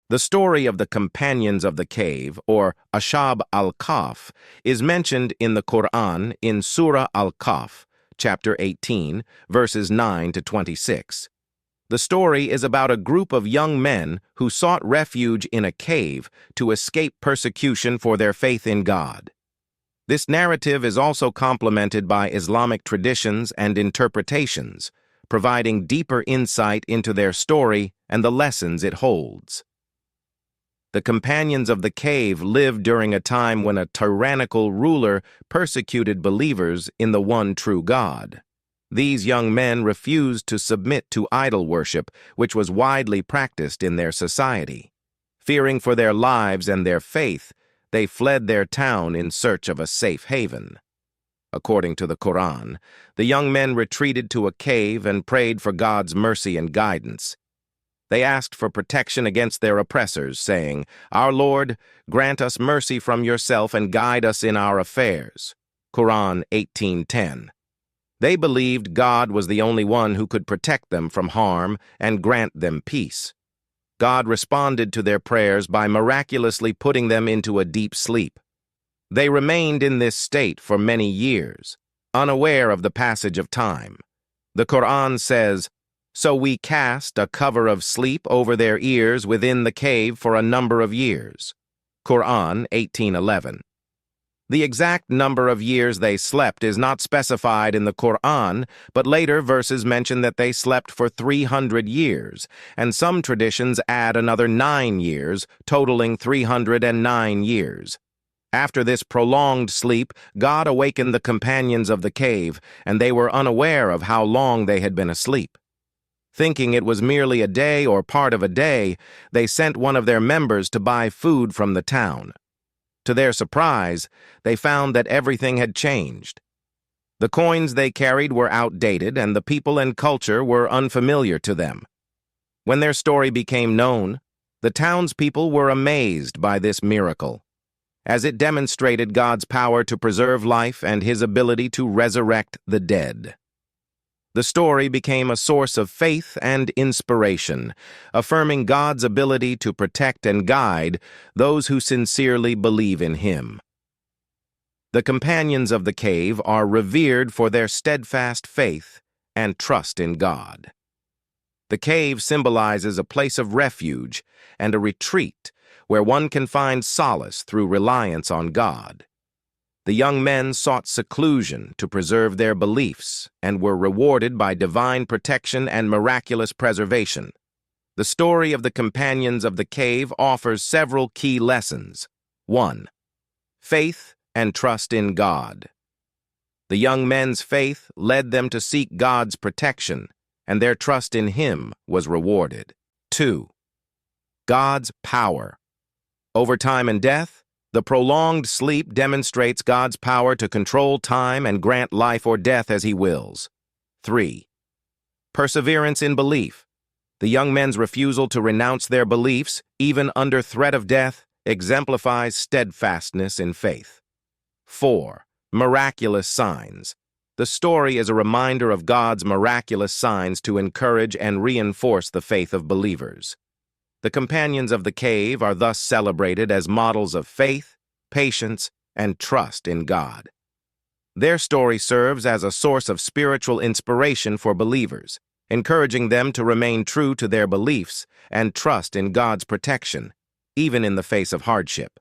The story of the companions of the cave, or Ashab-ul-Kahf, is mentioned in the Quran in Surah al-Kahf, chapter 18, verses 9 to 26. The story is about a group of young men who sought refuge in a cave to escape persecution for their faith in God. This narrative is also complemented by Islamic traditions and interpretations, providing deeper insight into their story and the lessons it holds. The companions of the cave lived during a time when a tyrannical ruler persecuted believers in the one true God. These young men refused to submit to idol worship, which was widely practiced in their society. Fearing for their lives and their faith, they fled their town in search of a safe haven. According to the Quran, the young men retreated to a cave and prayed for God's mercy and guidance. They asked for protection against their oppressors, saying, "Our Lord, grant us mercy from yourself and guide us in our affairs." Quran 18:10. They believed God was the only one who could protect them from harm and grant them peace. God responded to their prayers by miraculously putting them into a deep sleep. They remained in this state for many years, unaware of the passage of time. The Quran says, "So we cast a cover of sleep over their ears within the cave for a number of years." Quran 18:11. The exact number of years they slept is not specified in the Quran, but later verses mention that they slept for 300 years, and some traditions add another 9 years, totaling 309 years. After this prolonged sleep, God awakened the companions of the cave, and they were unaware of how long they had been asleep. Thinking it was merely a day or part of a day, they sent one of their members to buy food from the town. To their surprise, they found that everything had changed. The coins they carried were outdated, and the people and culture were unfamiliar to them. When their story became known, the townspeople were amazed by this miracle, as it demonstrated God's power to preserve life and his ability to resurrect the dead. The story became a source of faith and inspiration, affirming God's ability to protect and guide those who sincerely believe in him. The companions of the cave are revered for their steadfast faith and trust in God. The cave symbolizes a place of refuge and a retreat where one can find solace through reliance on God. The young men sought seclusion to preserve their beliefs and were rewarded by divine protection and miraculous preservation. The story of the companions of the cave offers several key lessons. 1. Faith and trust in God. The young men's faith led them to seek God's protection, and their trust in him was rewarded. 2. God's power. Over time and death, the prolonged sleep demonstrates God's power to control time and grant life or death as he wills. 3. Perseverance in belief. The young men's refusal to renounce their beliefs, even under threat of death, exemplifies steadfastness in faith. 4. Miraculous signs. The story is a reminder of God's miraculous signs to encourage and reinforce the faith of believers. The companions of the cave are thus celebrated as models of faith, patience, and trust in God. Their story serves as a source of spiritual inspiration for believers, encouraging them to remain true to their beliefs and trust in God's protection, even in the face of hardship.